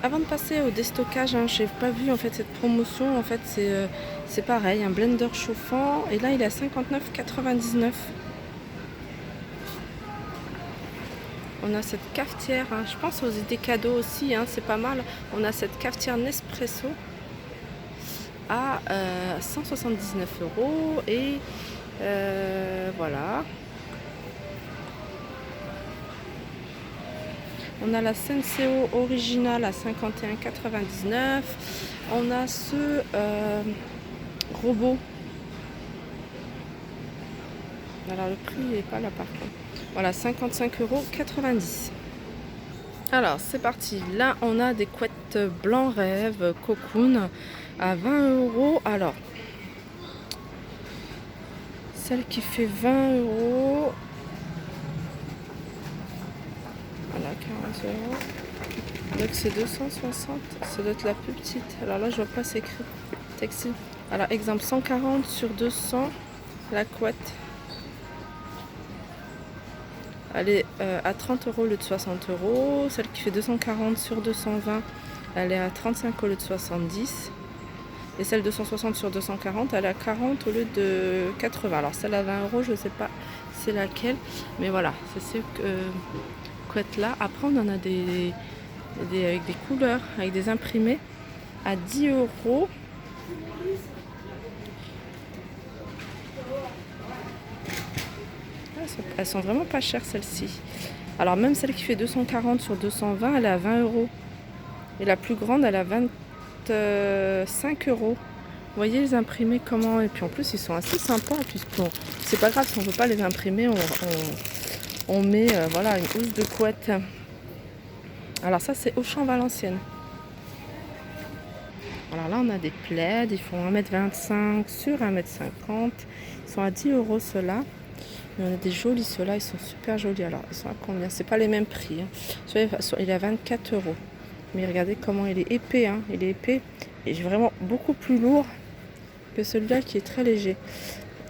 Avant de passer au déstockage, hein, j'ai pas vu en fait cette promotion. En fait, c'est pareil, un blender chauffant. Et là, il est à 59,99. On a cette cafetière, hein, je pense aux idées cadeaux aussi, hein, c'est pas mal. On a cette cafetière Nespresso à 179 € et voilà. On a la Senseo originale à 51,99. On a ce robot. Alors le prix n'est pas là par contre. Voilà, 55,90 €. Alors c'est parti. Là on a des couettes blanc rêve cocoon à 20 €. Alors celle qui fait 20 €. Voilà, 40 €. Donc c'est 260. Ça doit être la plus petite. Alors là je vois pas, c'est écrit textile. Alors exemple 140 sur 200. La couette. Elle est à 30 € au lieu de 60 €. Celle qui fait 240 sur 220, elle est à 35 € au lieu de 70. Et celle 260 sur 240, elle est à 40 au lieu de 80. Alors celle à 20 €, je ne sais pas c'est laquelle. Mais voilà, c'est ces couettes-là. Après, on en a avec des couleurs, avec des imprimés à 10 €. Elles sont vraiment pas chères celles-ci. Alors même celle qui fait 240 sur 220, elle est à 20 €. Et la plus grande, elle est à 25 €. Vous voyez les imprimés comment? Et puis en plus, ils sont assez sympas. Puis bon, c'est pas grave si on ne veut pas les imprimer, on met voilà, une housse de couette. Alors ça, c'est Auchan Valenciennes. Alors là, on a des plaids. Ils font 1,25 m sur 1,50 m. Ils sont à 10 € ceux-là. Mais on a des jolis, ceux-là, ils sont super jolis. Alors, ils sont à combien? C'est pas les mêmes prix. Hein. Celui-là, il est à 24 €. Mais regardez comment il est épais. Hein. Il est épais et vraiment beaucoup plus lourd que celui-là qui est très léger.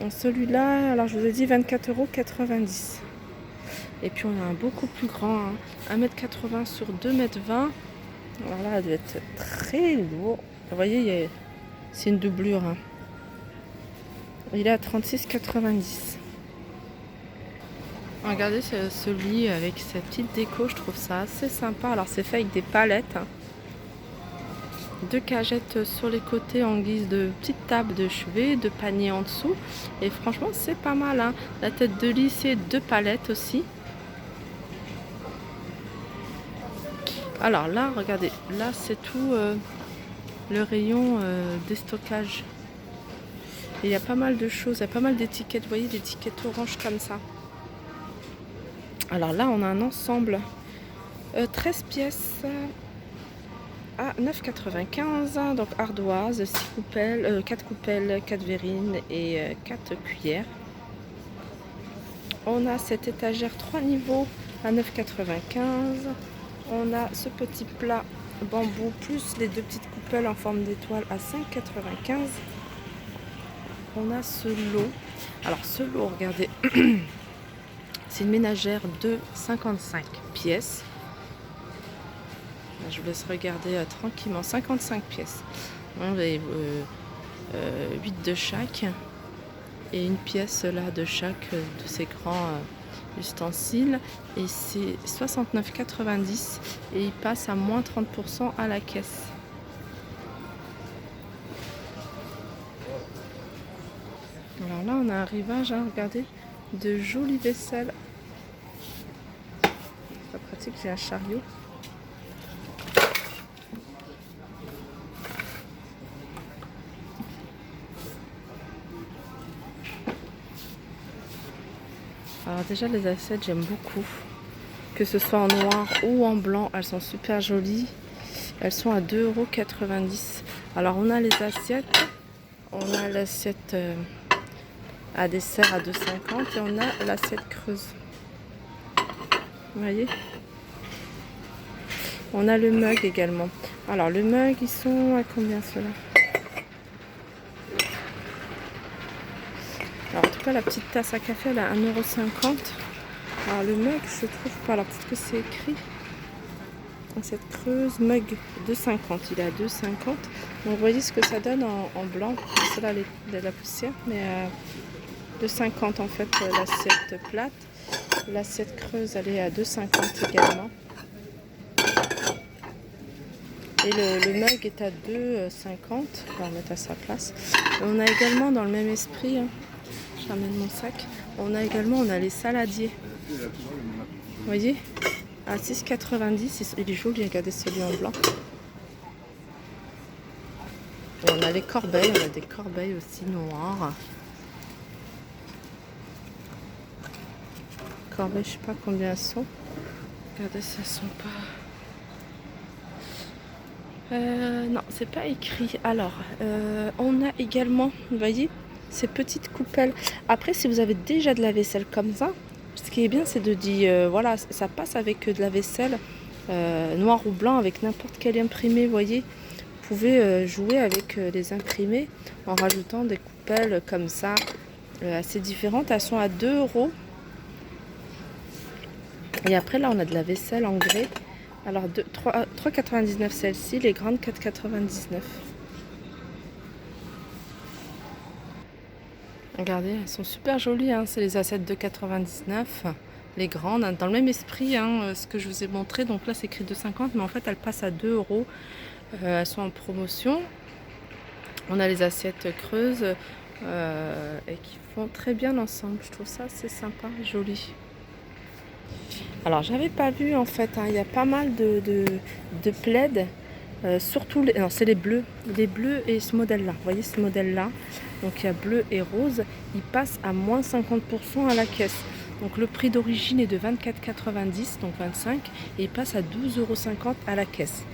Donc celui-là, alors je vous ai dit 24,90 €. Et puis on a un beaucoup plus grand, hein, 1,80 m sur 2,20 m. Alors là, elle doit être très lourd. Vous voyez, c'est une doublure. Hein. Il est à 36,90 €. Regardez ce lit avec cette petite déco, je trouve ça assez sympa. Alors c'est fait avec des palettes. Hein. 2 cagettes sur les côtés en guise de petite table de chevet, 2 paniers en dessous. Et franchement, c'est pas mal. Hein. La tête de lit, c'est 2 palettes aussi. Alors là, regardez, là c'est tout le rayon déstockage. Et il y a pas mal de choses, il y a pas mal d'étiquettes. Vous voyez, d'étiquettes orange comme ça. Alors là, on a un ensemble 13 pièces à 9,95 €. Donc ardoise, 6 coupelles, 4 coupelles, 4 verrines et 4 cuillères. On a cette étagère 3 niveaux à 9,95 €. On a ce petit plat bambou plus les 2 petites coupelles en forme d'étoile à 5,95 €. On a ce lot. Alors ce lot, regardez, c'est une ménagère de 55 pièces. Je vous laisse regarder tranquillement. 55 pièces. On a 8 de chaque. Et une pièce là de chaque de ces grands ustensiles. Et c'est 69,90 €. Et il passe à moins 30% à la caisse. Alors là, on a un rivage, hein, regardez, de jolies vaisselles. C'est pas pratique, j'ai un chariot. Alors déjà, les assiettes, j'aime beaucoup. Que ce soit en noir ou en blanc, elles sont super jolies. Elles sont à 2,90 €. Alors on a les assiettes. On a l'assiette à dessert à 2,50 € et on a l'assiette creuse. Vous voyez? On a le mug également. Alors le mug, ils sont à combien ceux-là? Alors en tout cas, la petite tasse à café, elle est à 1,50 €. Alors le mug, je trouve pas. Alors peut-être que c'est écrit. Assiette creuse, mug 2,50. Il est à 2,50. Donc vous voyez ce que ça donne en blanc. C'est là la poussière, mais 2,50 en fait l'assiette plate. L'assiette creuse, elle est à 2,50 également. Et le mug est à 2,50. On va remettre à sa place. Et on a également dans le même esprit, hein, je ramène mon sac, on a les saladiers. Vous voyez, à 6,90. Il est joli, regardez celui en blanc. Et on a les corbeilles, on a des corbeilles aussi noires. Corbeilles, je sais pas combien elles sont. Regardez si elles sont pas... non, c'est pas écrit. Alors, on a également, vous voyez, ces petites coupelles. Après, si vous avez déjà de la vaisselle comme ça, ce qui est bien, c'est de dire, voilà, ça passe avec de la vaisselle noir ou blanc, avec n'importe quel imprimé, vous voyez. Vous pouvez jouer avec les imprimés en rajoutant des coupelles comme ça, assez différentes. Elles sont à 2 €. Et après, là, on a de la vaisselle en grès. Alors, 3,99 celle-ci, les grandes 4,99. Regardez, elles sont super jolies, hein. C'est les assiettes de 2,99. Les grandes, hein, dans le même esprit, hein, ce que je vous ai montré. Donc là, c'est écrit 2,50, mais en fait, elles passent à 2 €. Elles sont en promotion. On a les assiettes creuses et qui font très bien ensemble. Je trouve ça assez sympa, joli. Alors, j'avais pas vu en fait, hein, il y a pas mal de plaids, surtout non, c'est les bleus et ce modèle-là. Vous voyez ce modèle-là, donc il y a bleu et rose, il passe à moins 50% à la caisse. Donc le prix d'origine est de 24,90, donc 25, et il passe à 12,50 € à la caisse.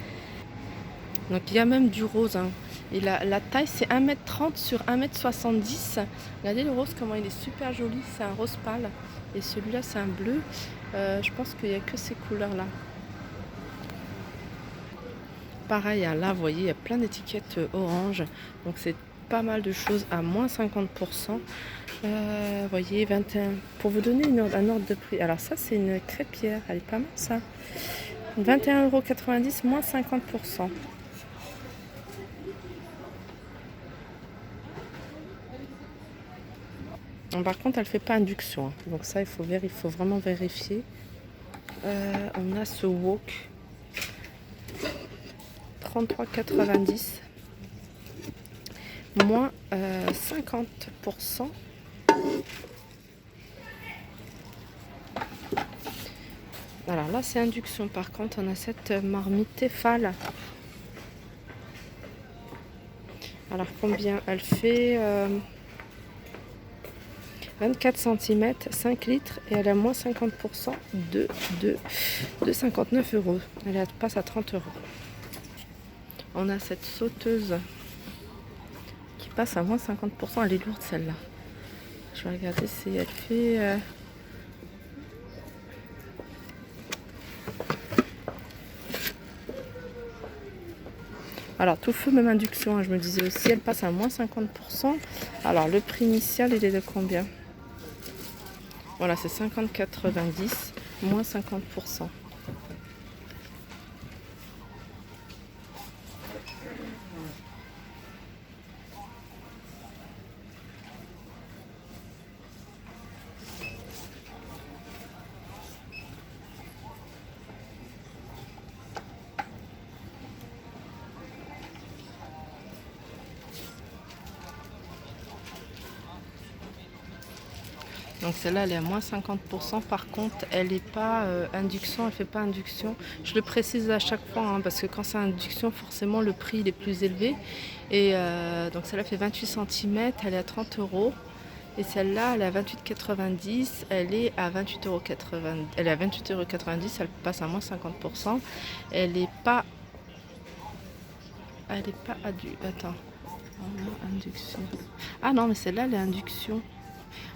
Donc il y a même du rose, hein. Et la taille c'est 1,30 m sur 1,70 m. Regardez le rose comment il est super joli, c'est un rose pâle. Et celui-là c'est un bleu. Je pense qu'il n'y a que ces couleurs là. Pareil, hein, là vous voyez il y a plein d'étiquettes orange. Donc c'est pas mal de choses à moins 50%. Vous voyez 21. Pour vous donner un ordre de prix. Alors ça c'est une crêpière, elle est pas mal ça. 21,90 €, moins 50%. Par contre, elle ne fait pas induction, hein. Donc ça, il faut vraiment vérifier. On a ce wok, 33,90, moins 50%. Alors là, c'est induction. Par contre, on a cette marmite Tefal. Alors combien elle fait 24 cm, 5 litres, et elle a moins 50% de 59 €. Elle passe à 30 €. On a cette sauteuse qui passe à moins 50%. Elle est lourde celle-là. Je vais regarder si elle fait... Alors tout feu, même induction, hein, je me disais aussi, elle passe à moins 50%. Alors le prix initial, il est de combien? Voilà, c'est 50,90, moins 50%. Donc celle-là, elle est à moins 50%. Par contre, elle n'est pas induction, elle fait pas induction. Je le précise à chaque fois, hein, parce que quand c'est induction, forcément, le prix il est plus élevé. Et donc celle-là fait 28 cm, elle est à 30 €. Et celle-là, elle est à 28,90, elle est à 28,80 €. Elle est à 28,90 €, elle passe à moins 50%. Elle n'est pas... Elle n'est pas Attends. Induction. Ah non, mais celle-là, elle est induction.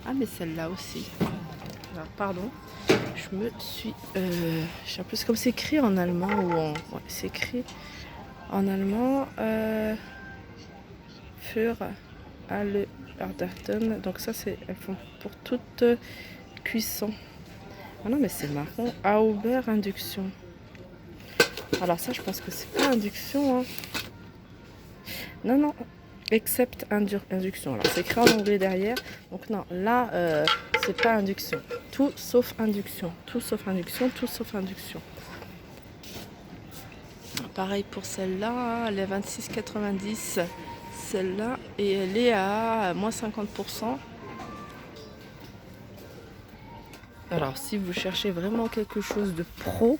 Ah mais celle-là aussi. Alors, pardon, je me suis... je sais un peu comme c'est écrit en allemand ou en... Ouais, c'est écrit en allemand. Für alle Ardachten. Donc ça, elles font pour toute cuisson. Ah non, mais c'est marron. Auber induction. Alors ça, je pense que c'est pas induction. Hein. Non, non. Except induction. Alors c'est écrit en anglais derrière. Donc non, là, c'est pas induction. Tout sauf induction. Tout sauf induction. Tout sauf induction. Pareil pour celle-là. Elle est à 26,90. Celle-là. Et elle est à moins 50%. Alors si vous cherchez vraiment quelque chose de pro,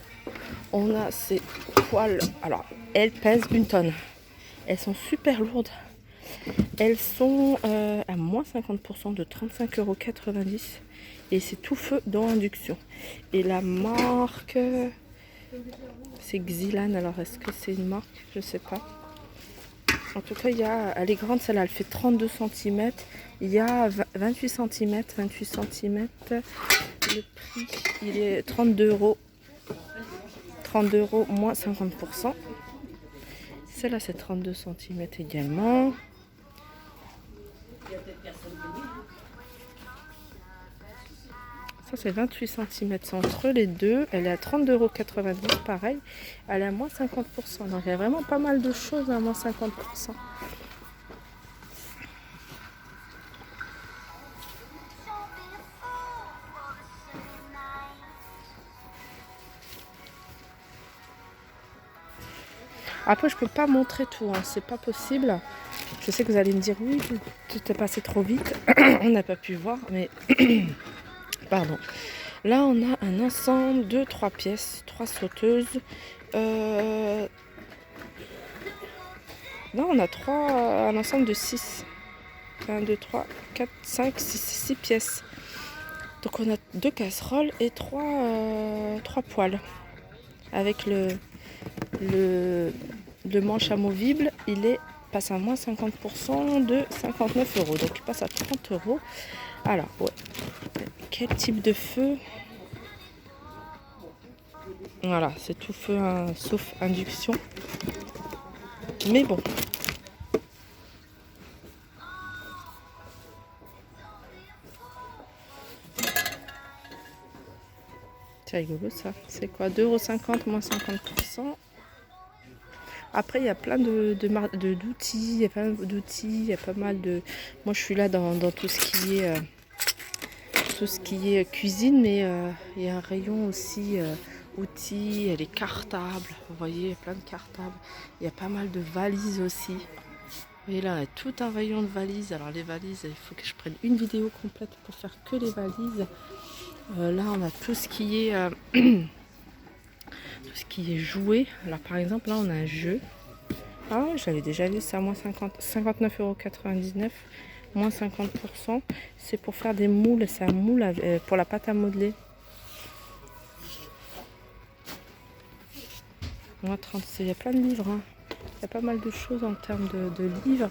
on a ces poils. Alors elles pèsent 1 tonne. Elles sont super lourdes. Elles sont à moins 50% de 35,90 €. Et c'est tout feu dans induction. Et la marque, c'est Xilan. Alors est-ce que c'est une marque? Je sais pas. En tout cas, elle est grande, celle-là, elle fait 32 cm. Il y a 28 cm. 28 cm. Le prix, il est 32 €. 32 € moins 50%. Celle-là, c'est 32 cm également. Ça, c'est 28 cm. C'est entre les deux. Elle est à 32,90 €, pareil. Elle est à moins 50%. Donc, il y a vraiment pas mal de choses à moins 50%. Après, je peux pas montrer tout, hein. C'est pas possible. Je sais que vous allez me dire, oui, tout est passé trop vite. On n'a pas pu voir, mais... Pardon. Là, on a un ensemble de 3 pièces, 3 sauteuses. Là, on a un ensemble de 6. 1, 2, 3, 4, 5, 6 pièces. Donc, on a 2 casseroles et 3 poêles. Avec le manche amovible, il passe à moins 50% de 59 €. Donc, il passe à 30 €. Alors, ouais. Quel type de feu? Voilà, c'est tout feu, hein, sauf induction. Mais bon. C'est rigolo ça. C'est quoi? 2,50 € moins 50%. Après, il y a plein d'outils. Il y a plein d'outils. Il y a pas mal de... Moi, je suis là dans tout ce qui est cuisine, mais il y a un rayon aussi outils, les cartables. Vous voyez, il y a plein de cartables. Il y a pas mal de valises aussi. Vous voyez là, il y a tout un rayon de valises. Alors les valises, il faut que je prenne une vidéo complète pour faire que les valises. Là, on a tout ce qui est tout ce qui est jouet. Alors par exemple, là, on a un jeu. Ah ouais, j'avais déjà vu ça, moins 59,99 €, moins 50%. C'est pour faire des moules. C'est un moule pour la pâte à modeler. Moins 30, il y a plein de livres. Hein. Il y a pas mal de choses en termes de livres.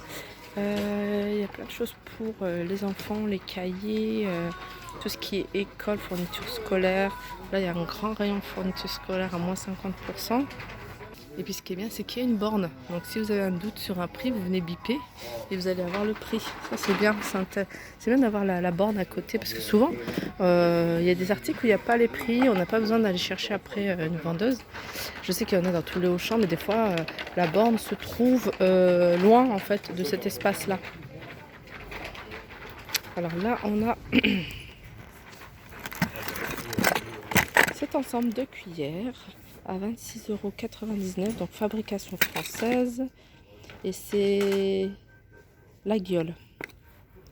Il y a plein de choses pour les enfants, les cahiers, tout ce qui est école, fourniture scolaire. Là, il y a un grand rayon fourniture scolaire à moins 50%. Et puis ce qui est bien, c'est qu'il y a une borne. Donc si vous avez un doute sur un prix, vous venez biper et vous allez avoir le prix. Ça c'est bien, c'est bien d'avoir la borne à côté. Parce que souvent, il y a des articles où il n'y a pas les prix. On n'a pas besoin d'aller chercher après une vendeuse. Je sais qu'il y en a dans tous les Auchan, mais des fois, la borne se trouve loin en fait de cet espace-là. Alors là, on a cet ensemble de cuillères à 26,99 €, donc fabrication française. Et c'est la gueule.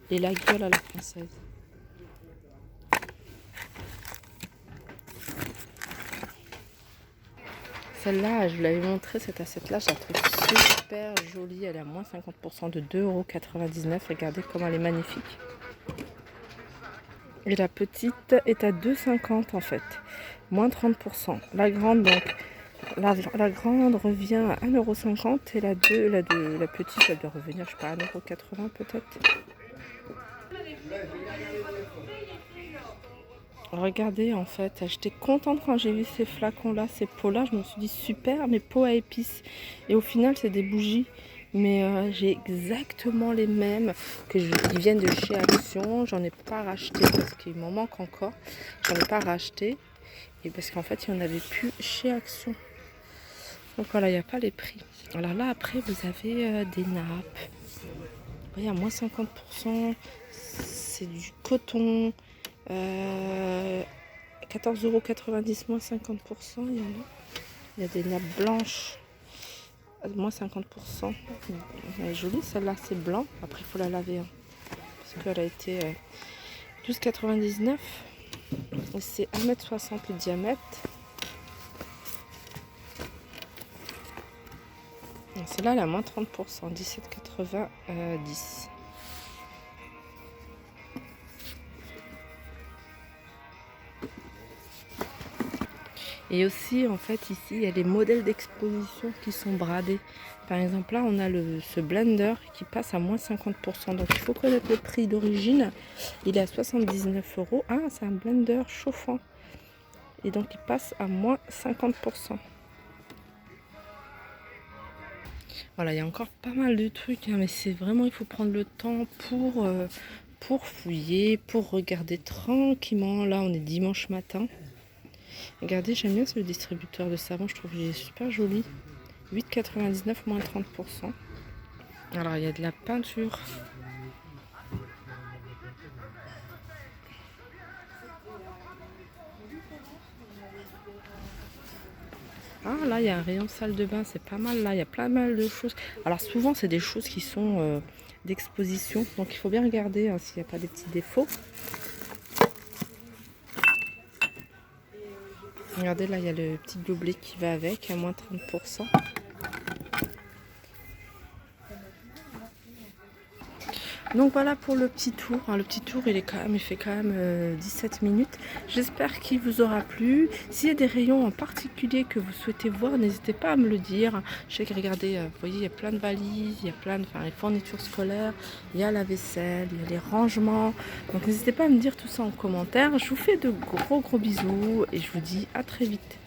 Et la gueule à la française. Celle-là, je vous l'avais montré, cette assiette-là, je la trouve super jolie. Elle est à moins 50% de 2,99 €. Regardez comment elle est magnifique. Et la petite est à 2,50 € en fait. Moins 30%. La grande, donc, la grande revient à 1,50 € et la petite, elle doit revenir, je sais pas, à 1,80 € peut-être. Regardez, en fait, j'étais contente quand j'ai vu ces flacons-là, ces pots-là. Je me suis dit super, mes pots à épices. Et au final, c'est des bougies. Mais j'ai exactement les mêmes qui viennent de chez Action. J'en ai pas racheté parce qu'il m'en manque encore. J'en ai pas racheté. Et parce qu'en fait, il n'y en avait plus chez Action. Donc voilà, il n'y a pas les prix. Alors là, après, vous avez des nappes. Vous voyez, à moins 50%. C'est du coton. 14,90 € moins 50%. Il y a des nappes blanches. Moins 50%. Elle est jolie, celle-là, c'est blanc. Après, il faut la laver. Hein, parce qu'elle a été 12,99 €. Et c'est 1,60 m le diamètre. Celle-là, elle a moins 30%, 17,90 €. Et aussi, en fait, ici, il y a les modèles d'exposition qui sont bradés. Par exemple, là, on a ce blender qui passe à moins 50%. Donc, il faut connaître le prix d'origine. Il est à 79 €. Ah, c'est un blender chauffant. Et donc, il passe à moins 50%. Voilà, il y a encore pas mal de trucs, hein, mais c'est vraiment, il faut prendre le temps pour fouiller, pour regarder tranquillement. Là, on est dimanche matin. Regardez, j'aime bien ce distributeur de savon, je trouve qu'il est super joli. 8,99 moins 30%. Alors, il y a de la peinture. Ah, là, il y a un rayon salle de bain, c'est pas mal. Là, il y a pas mal de choses. Alors, souvent, c'est des choses qui sont d'exposition. Donc, il faut bien regarder hein, s'il n'y a pas des petits défauts. Regardez, là, il y a le petit gobelet qui va avec, à moins 30%. Donc voilà pour le petit tour. Le petit tour, il fait quand même 17 minutes. J'espère qu'il vous aura plu. S'il y a des rayons en particulier que vous souhaitez voir, n'hésitez pas à me le dire. Je sais que regardez, vous voyez, il y a plein de valises, il y a plein de les fournitures scolaires, il y a la vaisselle, il y a les rangements. Donc n'hésitez pas à me dire tout ça en commentaire. Je vous fais de gros bisous et je vous dis à très vite.